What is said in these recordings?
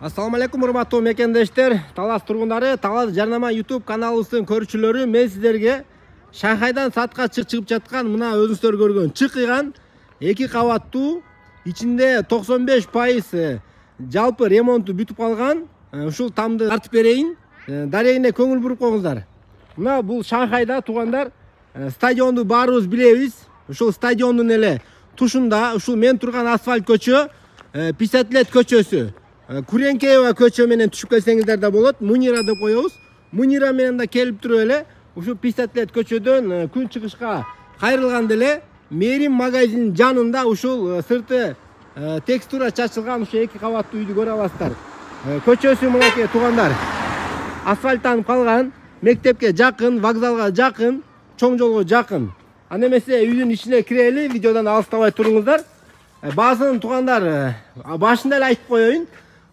Assalamu alaikum урматтуу мекендештер, Талас тургундары, Талас жарнама YouTube каналыбыздын көрүүчүлөрү, мен сиздерге Шанхайдан сатка чыгып жаткан мына өзүңүздөр көргөн чыкыган 2 кабаттуу, ичинде 95% жалпы ремонту бүтүп калган, ушул тамды тартып берейин. Дарегине көңүл буруп коюңуздар. Мына бул Шанхайда туугандар, стадионду баарыбыз билебиз. Ушул стадиондун эле тушунда, ушул мен турган асфальт көчө, 50 лет көчөсү. Куренкеева көчө менен түшүп келсеңиздер да болот. Мунира деп коебуз. Мунира менен да келип туруп эле ушу 50 лет көчөдөн күн чыгышка кайрылганда эле Мерим магазинин жанында ушул сырты текстура чачылган ушу 2 кабаттуу үйдү көрө аласыздар. Көчөсү мынакей туугандар. Асфальттанып калган, мектепке жакын, вокзалга жакын, чоң жолго жакын. Аны эмесе үйдүн ичине кирели, видеодон алыстабай туруңуздар. Баасын туугандар, башында эле айтып коеюн.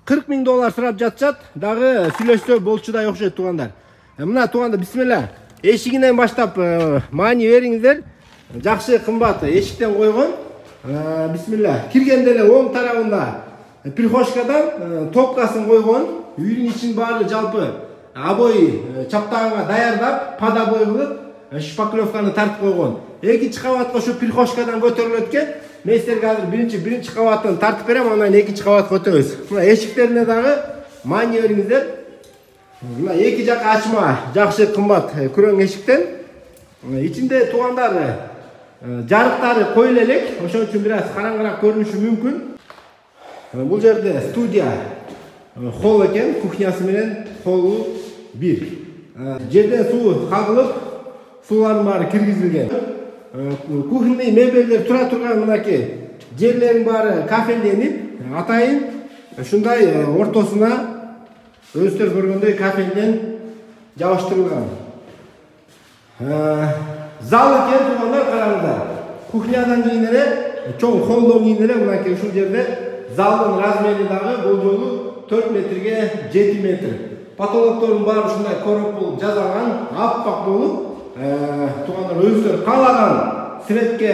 $40.000 сурап жатышат, дагы сүйлөшсө болчудай окшойт туугандар. Мына туугандар, бисмилла. Эшигинен баштап маани бериңиздер. Жакшы кымбат эшиктен койгон. Бисмилла. Киргенде эле оң тарабында прихожкадан топкасын койгон. Үйдүн ичин баары жалпы обой чаптаганга даярдап, под обой кылып, шпаклевканы тартып койгон. Экинчи кабатка ушу прихожкадан көтөрүлөт экен. Мен силерге азыр биринчи кабатын тартып берем, анан экинчи кабатка өтөбүз. Мына эшиктерине дагы маани бериңиздер. Мына эки жака ачма, жакшы кымбат күрөң эшиктен. Ичинде туугандар жарыктары коюла элек, ошон үчүн бир аз караңгыраак көрүнүшү мүмкүн. Бул жерде студия холл экен, кухнясы менен холлу 1. Жерден суу кагылып, суулардын баары киргизилген. Кухонный мебелдер тура турган мынакей жерлерин баары кафелденип, атайын ушундай ортосуна өзүңүздөр көргөндөй кафелден жабыштырылган. Зал экен туугандар, караңыздар. Кухнядан кийин эле, чоң холлдон кийин эле мынакей ушул жерде залдын размери дагы болжолу 4 метрге 7 метр. Потолоктордун баары ушундай коруп болуп жасалган, аппак болуп, туугандар өзүңүздөр каалаган светке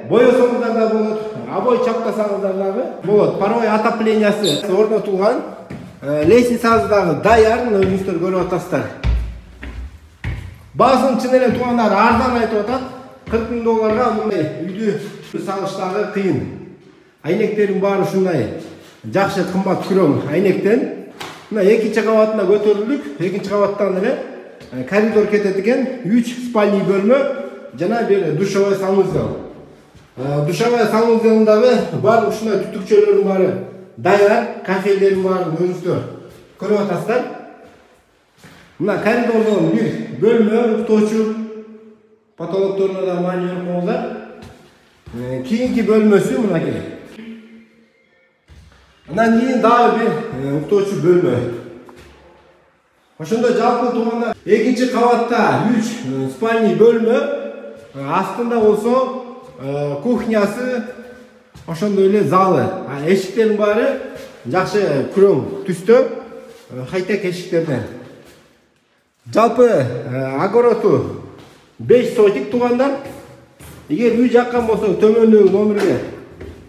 боесоңуздар да болот, обой чаптасаңыздар дагы болот. Паровой отоплениясы орнотулган, лестницасы дагы даяр, өзүңүздөр көрүп атасыздар. Баасын чын эле туугандар арзан айтып атат. $40.000 мындай үйдү салыш дагы кыйын. Айнектердин баары ушундай жакшы кымбат күрөң айнектен. Мына экинчи кабатына көтөрүлдүк. Экинчи кабаттан эле коридор кетет экен, 3 спальный бөлмө жана бир душевой санузел. Душевой санузелдагы бар ушундай түтүкчөлөрдүн баары даяр, кафелдердин баарын өзүңүздөр көрүп атасыздар. Мына коридордон бир бөлмө, уктоочу, потолокторуна да маани берип коюңуздар. Кийинки бөлмөсү мынакей. Андан кийин дагы бир уктоочу бөлмө. Ошондо жалпы туугандар экинчи кабатта 3 спальный бөлмө, астында болсо кухнясы, ошондой эле залы. Эшиктердин баары жакшы күрөң түстө, хай-тек эшиктерден. Жалпы огороту 5 сотик туугандар. Эгер үй жаккан болсо төмөндөгү номерге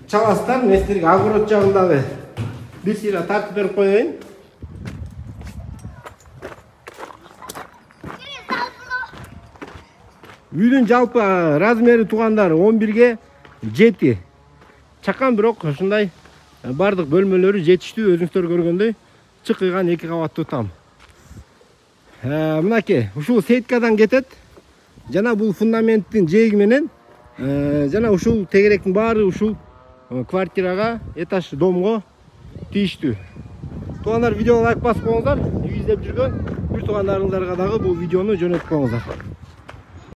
чаласыздар, мен силерге огорот жагындагы бир сыйра тартып берип коеюн. Үйдүн жалпы размери туугандар 11ге 7. Чакан бирок ушундай бардык бөлмөлөрү жетиштүү, өзүңүздөр көргөндөй чыкыган 2 кабаттуу там. Мынакей ушул сеткадан кетет. Жана бул фундаменттин жээги менен жана ушул тегеректин баары ушул квартирага, этаж домго тийиштүү. Туугандар, видеого лайк басып коюңуздар. Үй издеп жүргөн бүт туугандарыңыздарга дагы бул видеону жөнөтүп коюңуздар.